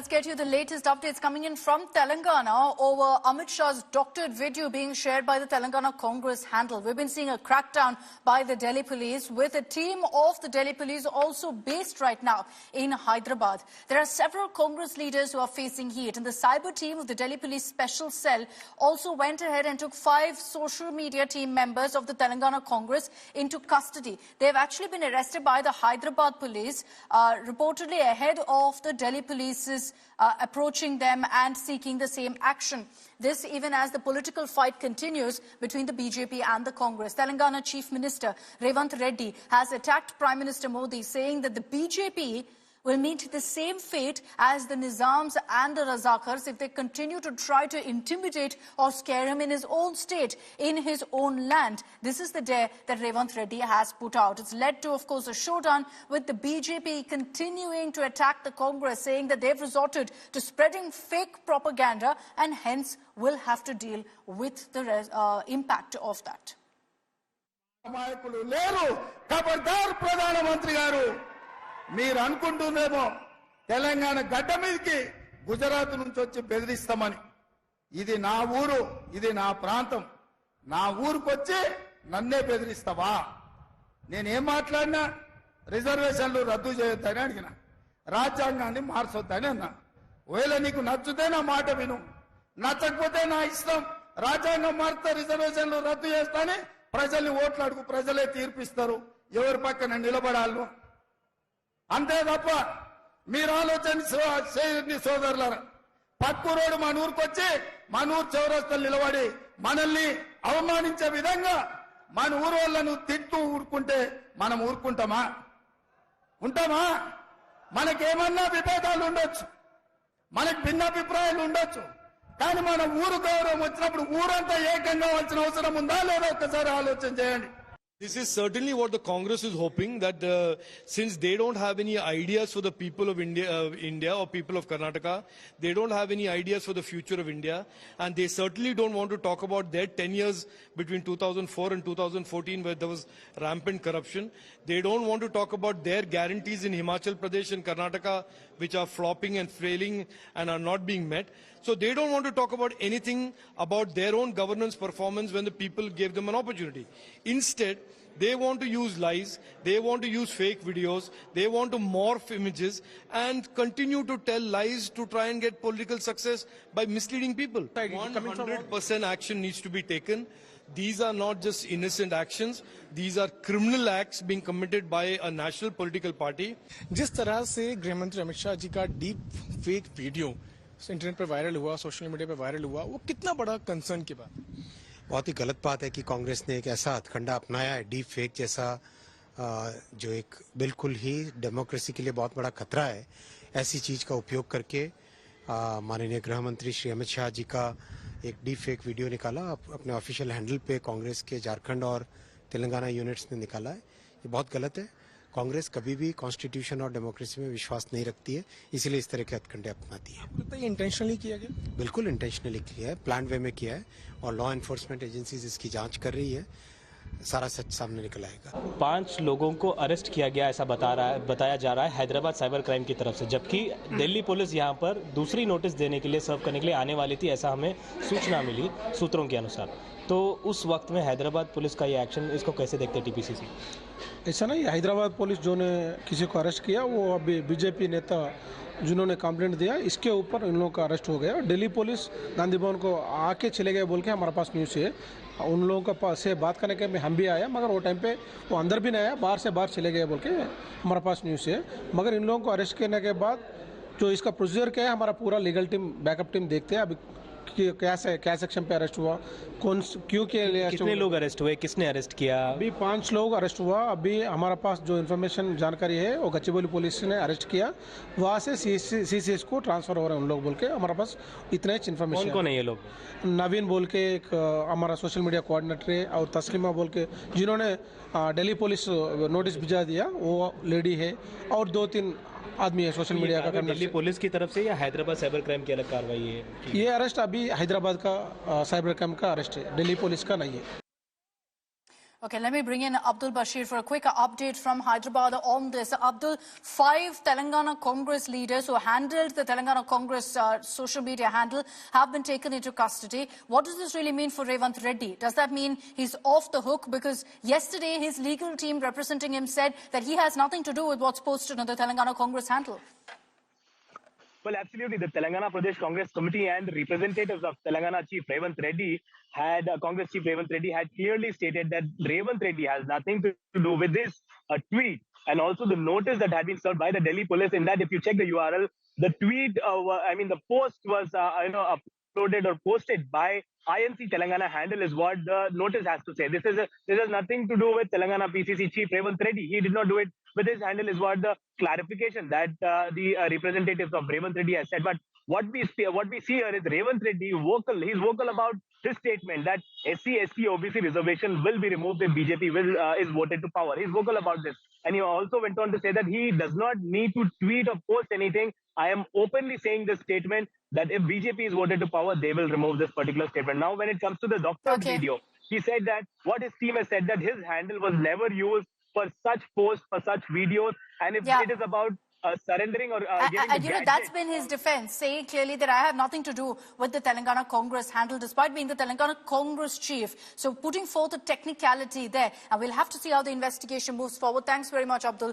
let's get you the latest updates coming in from Telangana over Amit Shah's doctored video being shared by the Telangana Congress handle. We've been seeing a crackdown by the Delhi police, with a team of the Delhi police also based right now in Hyderabad. There are several Congress leaders who are facing heat, and the cyber team of the Delhi police special cell also went ahead and took 5 social media team members of the Telangana Congress into custody. They've actually been arrested by the Hyderabad police, reportedly ahead of the Delhi police's approaching them and seeking the same action. This even as the political fight continues between the BJP and the Congress. Telangana Chief Minister Revanth Reddy has attacked Prime Minister Modi, saying that the BJP will meet the same fate as the Nizams and the Razakars if they continue to try to intimidate or scare him in his own state, in his own land. This is the dare that Revanth Reddy has put out. It's led to, of course, a showdown with the BJP continuing to attack the Congress, saying that they've resorted to spreading fake propaganda and hence will have to deal with the impact of that. మీరు అనుకుంటున్నారేమో తెలంగాణ గడ్డ మీదకి గుజరాత్ నుంచి వచ్చి బెదిరిస్తామని. ఇది నా ఊరు, ఇది నా ప్రాంతం. నా ఊరికి వచ్చి నన్నే బెదిరిస్తావా? నేనేం మాట్లాడినా రిజర్వేషన్లు రద్దు చేయొద్దని అడిగిన, రాజ్యాంగాన్ని మార్చొద్దని అన్నా. ఒకవేళ నీకు నచ్చితే నా మాట విను, నచ్చకపోతే నా ఇష్టం. రాజ్యాంగం మారితే రిజర్వేషన్లు రద్దు చేస్తానే ప్రజల్ని ఓట్లు అడుగు, ప్రజలే తీర్పిస్తారు ఎవరి పక్కన నిలబడాలను. అంతే తప్ప మీరు ఆలోచన చేయండి సోదరులారా. పక్కూరోడు మన ఊరికి వచ్చి మన ఊరు చౌరస్తలు నిలబడి మనల్ని అవమానించే విధంగా మన ఊరు వాళ్ళను తిట్టు ఊరుకుంటే మనం ఊరుకుంటామా? ఉంటామా? మనకేమన్నా విభేదాలు ఉండొచ్చు, మనకు భిన్నాభిప్రాయాలు ఉండొచ్చు, కానీ మన ఊరు గౌరవం వచ్చినప్పుడు ఊరంతా ఏకంగా కావాల్సిన అవసరం ఉందా లేదా ఒక్కసారి ఆలోచన చేయండి. This is certainly what the Congress is hoping, that since they don't have any ideas for the people of India or people of Karnataka, they don't have any ideas for the future of India, and they certainly don't want to talk about their 10 years between 2004 and 2014 where there was rampant corruption. They don't want to talk about their guarantees in Himachal Pradesh and Karnataka, which are flopping and failing and are not being met. So they don't want to talk about anything about their own governance performance when the people gave them an opportunity. Instead, they want to use lies, they want to use fake videos, they want to morph images and continue to tell lies to try and get political success by misleading people. 100% action needs to be taken. These are not just innocent actions, these are criminal acts being committed by a national political party. जिस तरह से गृह मंत्री अमित शाह जी का deep fake video internet पर viral हुआ, social media पर viral हुआ, वो कितना बड़ा कंसर्न की बात? बहुत ही गलत बात है कि कांग्रेस ने एक ऐसा हथकंडा अपनाया है, डीप फेक जैसा, जो एक बिल्कुल ही डेमोक्रेसी के लिए बहुत बड़ा खतरा है। ऐसी चीज का उपयोग करके माननीय गृह मंत्री श्री अमित शाह जी का एक डीप फेक वीडियो निकाला, अपने ऑफिशियल हैंडल पे कांग्रेस के झारखंड और तेलंगाना यूनिट्स ने निकाला है। ये बहुत गलत है। कांग्रेस कभी भी कॉन्स्टिट्यूशन और डेमोक्रेसी में विश्वास नहीं रखती है, इसीलिए इस तरह के हथकंडे अपनाती है। तो ये इंटेंशनली किया गया? बिल्कुल इंटेंशनली किया है, प्लान वे में किया है और लॉ एनफोर्समेंट एजेंसीज इसकी जांच कर रही है। सारा सच सामने निकल आएगा। 5 लोगों को अरेस्ट किया गया ऐसा बताया जा रहा है हैदराबाद साइबर क्राइम की तरफ से, जबकि दिल्ली पुलिस यहां पर दूसरी नोटिस देने के लिए, सर्व करने के लिए आने वाली थी, ऐसा हमें सूचना मिली सूत्रों के अनुसार। तो उस वक्त में हैदराबाद पुलिस का ये एक्शन, इसको कैसे देखते हैं टीपीसीसी? ऐसा नहीं, हैदराबाद पुलिस जो ने किसी को अरेस्ट किया वो अभी बीजेपी नेता जिन्होंने कंप्लेंट दिया इसके ऊपर इन लोगों का अरेस्ट हो गया। दिल्ली पुलिस गांधी भवन को आके चले गए बोल के हमारे पास न्यूज़ है। उन लोगों के पास से बात करने के में हम भी आया, मगर वो टाइम पे वो अंदर भी नहीं आया, बाहर से बाहर चले गए बोल के हमारे पास न्यूज़ है। मगर इन लोगों को अरेस्ट करने के बाद जो इसका प्रोसीजर क्या है, हमारा पूरा लीगल टीम, बैकअप टीम देखते हैं अभी क्या सेक्शन पे अरेस्ट हुआ, कौन क्यों के लिए, कितने लोग अरेस्ट हुए, किसने अरेस्ट किया? अभी 5 लोग अरेस्ट हुआ। अभी हमारा पास जो इन्फॉर्मेशन जानकारी है वो गच्चीबौली पुलिस ने अरेस्ट किया, वहाँ से सीसीएस को ट्रांसफर हो रहे हैं उन लोग बोल के हमारे पास इतना ही इन्फॉर्मेशन। कौन है ये लोग? नवीन बोल के एक हमारा सोशल मीडिया कोऑर्डिनेटर है, और तस्लीमा बोल के जिन्होंने दिल्ली पुलिस नोटिस भिजा दिया वो लेडी है, और 2-3 आदमी है सोशल मीडिया का। दिल्ली पुलिस की तरफ से या हैदराबाद साइबर क्राइम की अलग कार्रवाई है? ये अरेस्ट अभी हैदराबाद का साइबर क्राइम का अरेस्ट है, दिल्ली पुलिस का नहीं है। Okay, let me bring in Abdul Bashir for a quick update from Hyderabad on this. Abdul, 5 Telangana Congress leaders who handled the Telangana Congress social media handle have been taken into custody. What does this really mean for Revanth Reddy? Does that mean he's off the hook? Because yesterday his legal team representing him said that he has nothing to do with what's posted on the Telangana Congress handle. Well, absolutely. The Telangana Pradesh Congress Committee and representatives of Telangana Chief Revanth Reddy Congress Chief Revanth Reddy had clearly stated that Revanth Reddy has nothing to do with this tweet and also the notice that had been served by the Delhi police. In that, if you check the URL, the tweet, the post was, uploaded or posted by INC Telangana handle is what the notice has to say. This has nothing to do with Telangana PCC Chief Revanth Reddy. He did not do it with his handle is what the clarification that the representatives of Revanth Reddy has said. But what we see here is Revanth Reddy vocal. He's vocal about his statement that SC, ST, OBC reservation will be removed if BJP is voted to power. He's vocal about this. And he also went on to say that he does not need to tweet or post anything. I am openly saying this statement that if BJP is voted to power, they will remove this particular statement. Now, when it comes to the doctored video, he said that what his team has said that his handle was never used for such posts, for such videos. And if it is about surrendering or giving and that's been his defense, saying clearly that I have nothing to do with the Telangana Congress handle, despite being the Telangana Congress chief. So putting forth a technicality there. And we'll have to see how the investigation moves forward. Thanks very much, Abdul.